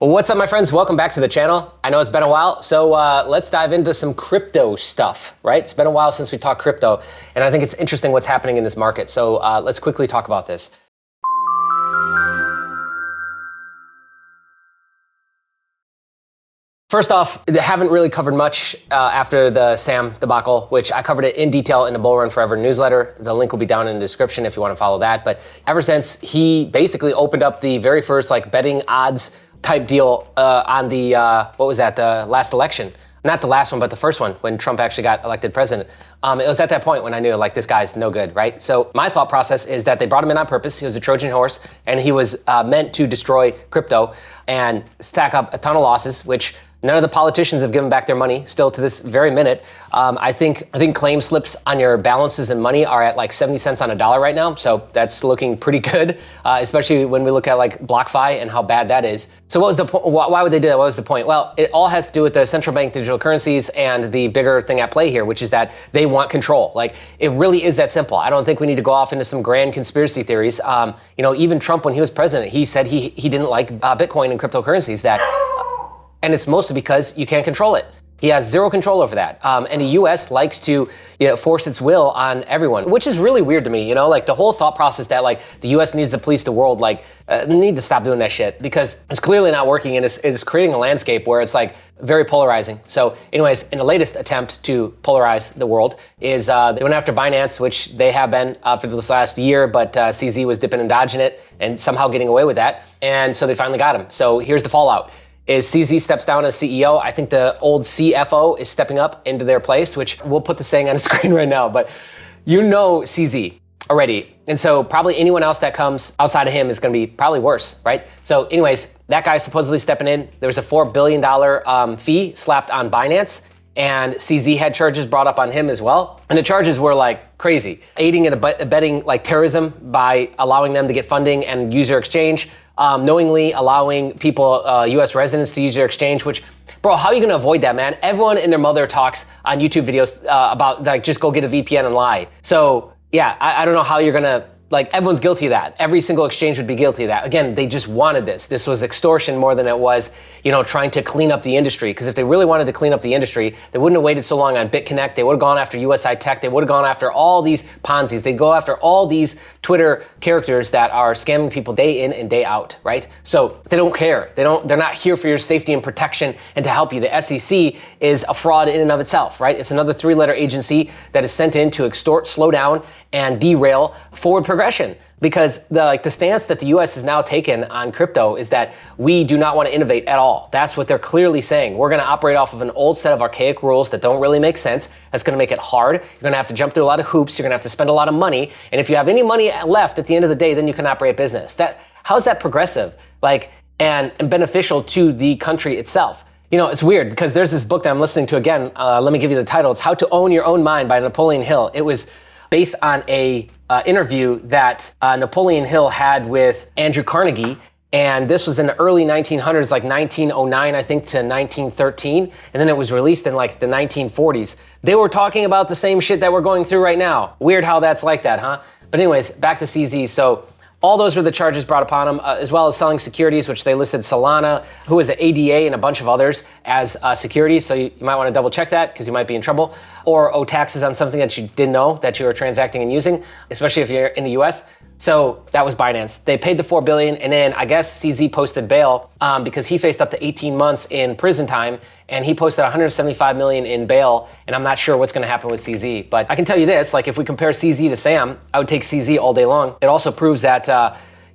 Well, what's up, my friends? Welcome back to the channel. I know it's been a while, so let's dive into some crypto stuff, right? It's been a while since we talked crypto, and I think it's interesting what's happening in this market. So let's quickly talk about this. First off, I haven't really covered much after the Sam debacle, which I covered it in detail in the Bull Run Forever newsletter. The link will be down in the description if you want to follow that. But ever since he basically opened up the very first betting odds type deal on the, what was that, the last election. Not the last one, but the first one when Trump actually got elected president. It was at that point when I knew this guy's no good, right? So my thought process is that they brought him in on purpose. He was a Trojan horse and he was meant to destroy crypto and stack up a ton of losses, which none of the politicians have given back their money still to this very minute. I think claim slips on your balances and money are at 70 cents on a dollar right now. So that's looking pretty good, especially when we look at BlockFi and how bad that is. So what was the point? Why would they do that? What was the point? Well, it all has to do with the central bank digital currencies and the bigger thing at play here, which is that they want control. It really is that simple. I don't think we need to go off into some grand conspiracy theories. Even Trump, when he was president, he said he didn't like Bitcoin and cryptocurrencies, and it's mostly because you can't control it. He has zero control over that. And the US likes to force its will on everyone, which is really weird to me. The whole thought process that the US needs to police the world, need to stop doing that shit because it's clearly not working and it's creating a landscape where it's very polarizing. So anyways, in the latest attempt to polarize the world is they went after Binance, which they have been for this last year, but CZ was dipping and dodging it and somehow getting away with that. And so they finally got him. So here's the fallout. Is CZ steps down as CEO. I think the old CFO is stepping up into their place, which we'll put the saying on the screen right now, but CZ already. And so probably anyone else that comes outside of him is gonna be probably worse, right? So anyways, that guy's supposedly stepping in. There was a $4 billion fee slapped on Binance, and CZ had charges brought up on him as well. And the charges were crazy. Aiding and abetting terrorism by allowing them to get funding and use their exchange, knowingly allowing people, US residents to use their exchange, which, bro, how are you gonna avoid that, man? Everyone and their mother talks on YouTube videos about just go get a VPN and lie. So yeah, I don't know how you're gonna, everyone's guilty of that. Every single exchange would be guilty of that. Again, they just wanted this. This was extortion more than it was, trying to clean up the industry. Because if they really wanted to clean up the industry, they wouldn't have waited so long on BitConnect. They would have gone after USI Tech. They would have gone after all these Ponzi's. They'd go after all these Twitter characters that are scamming people day in and day out, right? So they don't care. They're not here for your safety and protection and to help you. The SEC is a fraud in and of itself, right? It's another three-letter agency that is sent in to extort, slow down, and derail forward progression. Because the stance that the US has now taken on crypto is that we do not want to innovate at all. That's what they're clearly saying. We're going to operate off of an old set of archaic rules that don't really make sense. That's going to make it hard. You're going to have to jump through a lot of hoops. You're going to have to spend a lot of money. And if you have any money left at the end of the day, then you can operate business. How's that progressive? And beneficial to the country itself? It's weird because there's this book that I'm listening to again. Let me give you the title. It's How to Own Your Own Mind by Napoleon Hill. It was based on a interview that Napoleon Hill had with Andrew Carnegie. And this was in the early 1900s, 1909, I think, to 1913. And then it was released in the 1940s. They were talking about the same shit that we're going through right now. Weird how that's like that, huh? But anyways, back to CZ. So all those were the charges brought upon him, as well as selling securities, which they listed Solana, who was an ADA, and a bunch of others as securities. So you might want to double check that because you might be in trouble, or owe taxes on something that you didn't know that you were transacting and using, especially if you're in the US. So that was Binance. They paid the $4 billion, and then I guess CZ posted bail because he faced up to 18 months in prison time, and he posted $175 million in bail, and I'm not sure what's going to happen with CZ. But I can tell you this, if we compare CZ to Sam, I would take CZ all day long. It also proves that,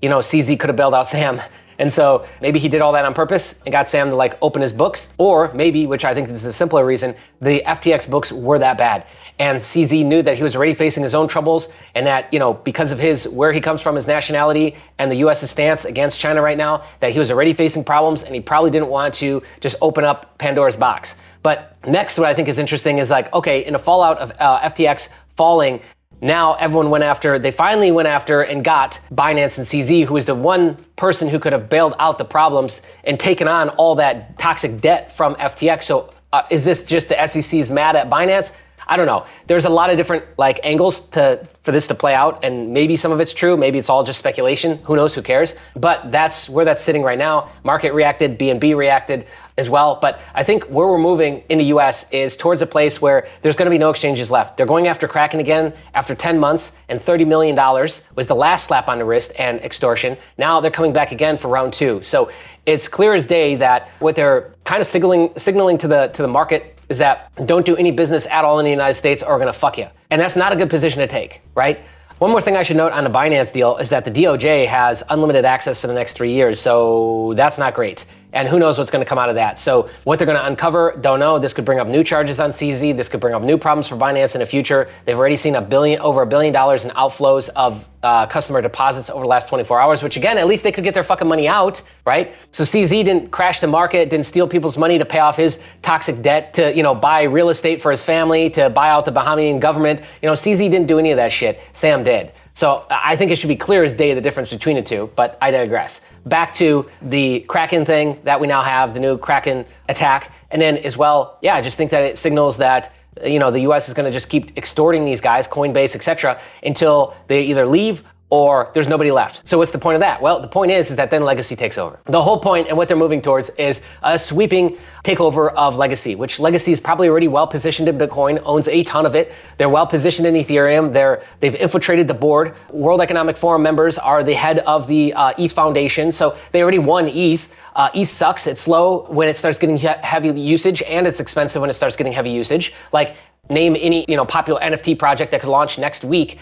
CZ could have bailed out Sam. And so maybe he did all that on purpose and got Sam to open his books, or maybe, which I think is the simpler reason, the FTX books were that bad. And CZ knew that he was already facing his own troubles and that, because of where he comes from, his nationality and the US's stance against China right now, that he was already facing problems and he probably didn't want to just open up Pandora's box. But next, what I think is interesting is okay, in the fallout of FTX falling, now they finally went after and got Binance and CZ, who is the one person who could have bailed out the problems and taken on all that toxic debt from FTX. So is this just the SEC's mad at Binance? I don't know. There's a lot of different like angles for this to play out, and maybe some of it's true, maybe it's all just speculation. Who knows? Who cares? But that's where that's sitting right now. Market reacted, BNB reacted as well. But I think where we're moving in the US is towards a place where there's going to be no exchanges left. They're going after Kraken again after 10 months, and $30 million was the last slap on the wrist and extortion. Now they're coming back again for round 2. So it's clear as day that what they're kind of signaling to the market is that don't do any business at all in the United States or we're gonna fuck you. And that's not a good position to take, right? One more thing I should note on the Binance deal is that the DOJ has unlimited access for the next 3 years, so that's not great. And who knows what's going to come out of that. So what they're going to uncover, don't know. This could bring up new charges on CZ. This could bring up new problems for Binance in the future. They've already seen over $1 billion in outflows of customer deposits over the last 24 hours, which again, at least they could get their fucking money out, right? So CZ didn't crash the market, didn't steal people's money to pay off his toxic debt, to buy real estate for his family, to buy out the Bahamian government. CZ didn't do any of that shit. Sam did. So I think it should be clear as day the difference between the two, but I digress. Back to the Kraken thing that we now have, the new Kraken attack. And then as well, I just think that it signals that the US is going to just keep extorting these guys, Coinbase, etc., until they either leave or there's nobody left. So what's the point of that? Well, the point is that then Legacy takes over. The whole point and what they're moving towards is a sweeping takeover of Legacy, which Legacy is probably already well positioned in Bitcoin, owns a ton of it. They're well positioned in Ethereum. They've infiltrated the board. World Economic Forum members are the head of the ETH Foundation. So they already won ETH. ETH sucks. It's slow when it starts getting heavy usage, and it's expensive when it starts getting heavy usage. Like, name any popular NFT project that could launch next week,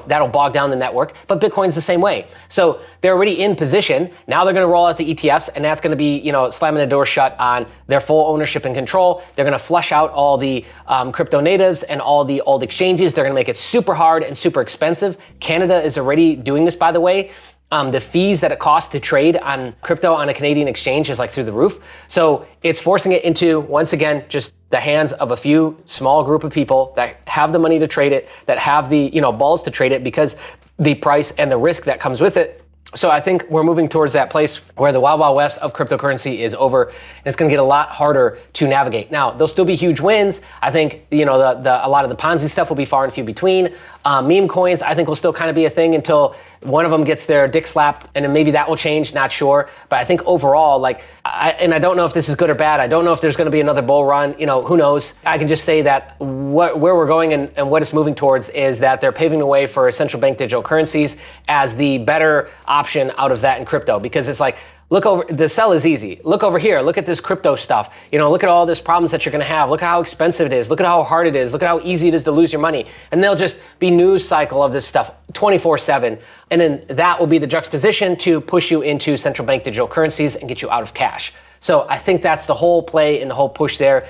that'll bog down the network. But Bitcoin's the same way. So they're already in position. Now they're going to roll out the ETFs, and that's going to be slamming the door shut on their full ownership and control. They're going to flush out all the crypto natives and all the old exchanges. They're going to make it super hard and super expensive. Canada is already doing this, by the way. The fees that it costs to trade on crypto on a Canadian exchange is like through the roof. So it's forcing it into, once again, just the hands of a few small group of people that have the money to trade it, that have the balls to trade it, because the price and the risk that comes with it. So I think we're moving towards that place where the wild, wild west of cryptocurrency is over, and it's going to get a lot harder to navigate. Now, there'll still be huge wins. I think, a lot of the Ponzi stuff will be far and few between. Meme coins, I think, will still kind of be a thing until one of them gets their dick slapped, and then maybe that will change, not sure. But I think overall, I don't know if this is good or bad. I don't know if there's going to be another bull run. Who knows? I can just say that where we're going and what it's moving towards is that they're paving the way for central bank digital currencies as the better option out of that in crypto, because it's like, look over, the sell is easy. Look over here, look at this crypto stuff. Look at all these problems that you're gonna have. Look at how expensive it is. Look at how hard it is. Look at how easy it is to lose your money. And there'll just be news cycle of this stuff 24/7. And then that will be the juxtaposition to push you into central bank digital currencies and get you out of cash. So I think that's the whole play and the whole push there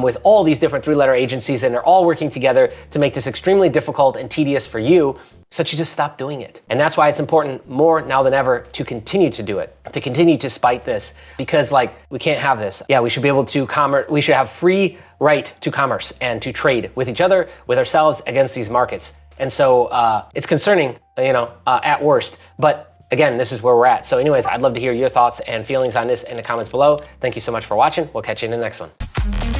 with all these different 3-letter agencies, and they're all working together to make this extremely difficult and tedious for you, so that you just stop doing it. And that's why it's important more now than ever to continue to do it, to continue to spite this, because we can't have this. Yeah, we should be able to we should have free right to commerce and to trade with each other, with ourselves, against these markets. And so it's concerning, at worst, but again, this is where we're at. So anyways, I'd love to hear your thoughts and feelings on this in the comments below. Thank you so much for watching. We'll catch you in the next one.